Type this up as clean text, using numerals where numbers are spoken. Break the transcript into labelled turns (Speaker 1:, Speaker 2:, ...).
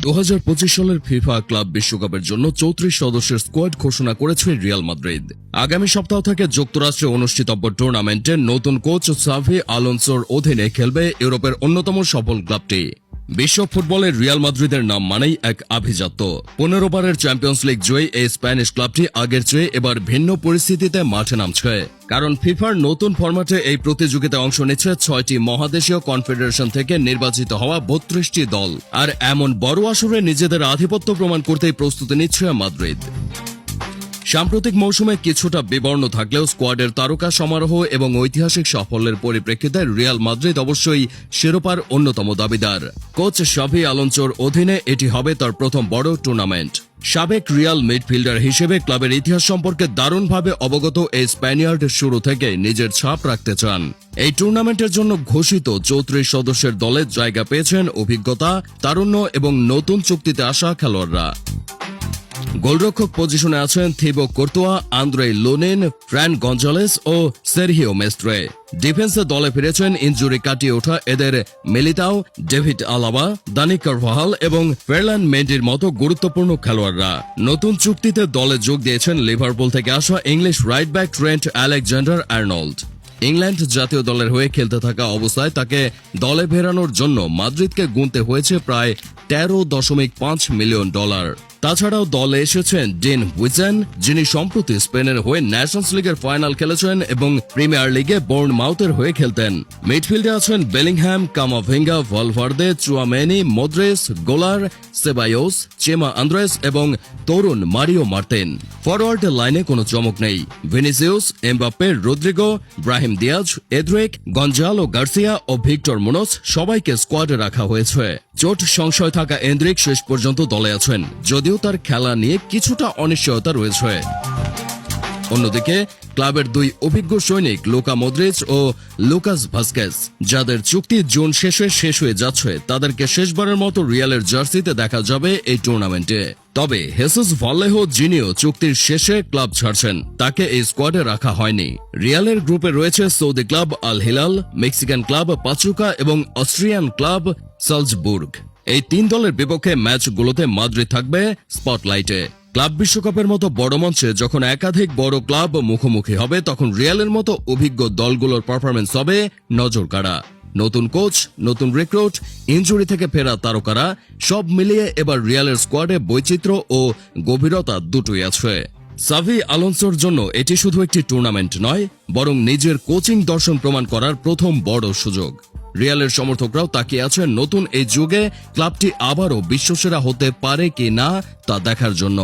Speaker 1: 2025 সালের FIFA club বিশ্বকাপের জন্য 34 সদস্যের স্কোয়াড ঘোষণা করেছে রিয়াল মাদ্রিদ। আগামী সপ্তাহ থেকে যুক্তরাষ্ট্রে অনুষ্ঠিতব্য টুর্নামেন্টে নতুন কোচ সাভি আলোনসোর অধীনে খেলবে ইউরোপের অন্যতম সফল ক্লাবটি। বিশ্ব ফুটবলের রিয়াল মাদ্রিদের নাম মানেই এক আভিজাত্য। 15 বারের চ্যাম্পিয়ন্স লিগ জয়ী এই স্প্যানিশ ক্লাবটি আগের চেয়ে এবার ভিন্ন পরিস্থিতিতে মাঠে নামছে, কারণ ফিফার নতুন ফরম্যাটে এই প্রতিযোগিতায় অংশ নিচ্ছে 6টি মহাদেশীয় কনফেডারেশন থেকে নির্বাচিত হওয়া 32টি দল। আর এমন বড় আসরে নিজেদের আধিপত্য প্রমাণ করতেই প্রস্তুতি নিচ্ছে মাদ্রিদ। সাম্প্রতিক মৌসুমে কিছুটা বিবর্ণ থাকলেও স্কোয়াডের তারকা সমারোহ এবং ঐতিহাসিক সাফল্যের পরিপ্রেক্ষিতে রিয়াল মাদ্রিদ অবশ্যই শিরোপার অন্যতম দাবিদার। কোচ সাভি আলোনসোর অধীনে এটি হবে তার প্রথম বড় টুর্নামেন্ট। সাবেক রিয়াল মিডফিল্ডার হিসেবে ক্লাবের ইতিহাস সম্পর্কে দারুণভাবে অবগত এই স্প্যানিয়ার্ড শুরু থেকে নিজের ছাপ রাখতে চান। এই টুর্নামেন্টের জন্য ঘোষিত 34 সদস্যের দলে জায়গা পেয়েছেন অভিজ্ঞতা, তারুণ্য এবং নতুন চুক্তিতে আসা খেলোয়াড়রা। গোলরক্ষক পজিশনে আছেন Thibaut Courtois, Andriy Lunin, Fran Gonzalez ও সেরহিও মেস্ত্রে। ডিফেন্সে দলে ফিরেছেন ইনজুরি কাটিয়ে ওঠা এদের Militao, David Alaba, Dani Carvajal এবং ফেরলান মেন্ডির মতো গুরুত্বপূর্ণ খেলোয়াড়রা। নতুন চুক্তিতে দলে যোগ দিয়েছেন লিভারপুল থেকে আসা English right back Trent Alexander Arnold. England জাতীয় দলের হয়ে খেলতে থাকা অবস্থায় তাকে দলে ফেরানোর জন্য মাদ্রিদকে গুনতে হয়েছে প্রায় $13.5 মিলিয়ন। তাছাড়াও দলে এসেছেন ডিন হুইজেন, যিনি সম্প্রতি স্পেনের হয়ে ন্যাশনস লিগের ফাইনাল খেলেছেন এবং প্রিমিয়ার লিগে বোর্নমাউথের হয়ে খেলতেন। মিডফিল্ডে আছেন Bellingham, Camavinga, Valverde, Tchouameni, Modris, গোলার, সেবায়োস, চেমা আন্দ্রেস এবং তরুণ মারিও মার্তিন। ফরওয়ার্ড লাইনে কোনো চমক নেই। Vinicius, Mbappe, Rodrygo, Brahim Diaz, Endrick, Gonzalo Garcia ও ভিক্টর মুনোস সবাইকে স্কোয়াডে রাখা হয়েছে। চোট সংশয় থাকা এন্দ্রিক শেষ পর্যন্ত দলে আছেন, যদিও তার খেলা নিয়ে কিছুটা অনিশ্চয়তা রয়েছে। অন্যদিকে ক্লাবের দুই অভিজ্ঞ সৈনিক লুকা মদ্রিচ ও লুকাস ভাস্কেস, যাদের চুক্তি জুন শেষে শেষ হয়ে যাচ্ছে, তাদেরকে শেষবারের মতো রিয়ালের জার্সিতে দেখা যাবে এই টুর্নামেন্টে। তবে হেসুস ভাল্লেহো, যিনিও চুক্তির শেষে ক্লাব ছাড়ছেন, তাকে এই স্কোয়াডে রাখা হয়নি। রিয়ালের গ্রুপে রয়েছে Saudi club Al Hilal, Mexican club পাচুকা এবং অস্ট্রিয়ান ক্লাব সালজবুর্গ। এই তিন দলের বিপক্ষে ম্যাচগুলোতে মাদ্রিদ থাকবে স্পটলাইটে। ক্লাব বিশ্বকাপের মতো বড় মঞ্চে যখন একাধিক বড় ক্লাব মুখোমুখি হবে, তখন রিয়ালের মতো অভিজ্ঞ দলগুলোর পারফরমেন্স হবে নজর কাড়া। নতুন কোচ, নতুন রিক্রুট, ইনজুরি থেকে ফেরা তারকারা, সব মিলিয়ে এবার রিয়ালের স্কোয়াডে বৈচিত্র্য ও গভীরতা দুটোই আছে। সাভি আলোনসোর জন্য এটি শুধু একটি টুর্নামেন্ট নয়, বরং নিজের কোচিং দর্শন প্রমাণ করার প্রথম বড় সুযোগ। রিয়ালের সমর্থকরাও তাকিয়ে আছেন নতুন এই যুগে ক্লাবটি আবারও বিশ্বসেরা হতে পারে কি না তা দেখার জন্য।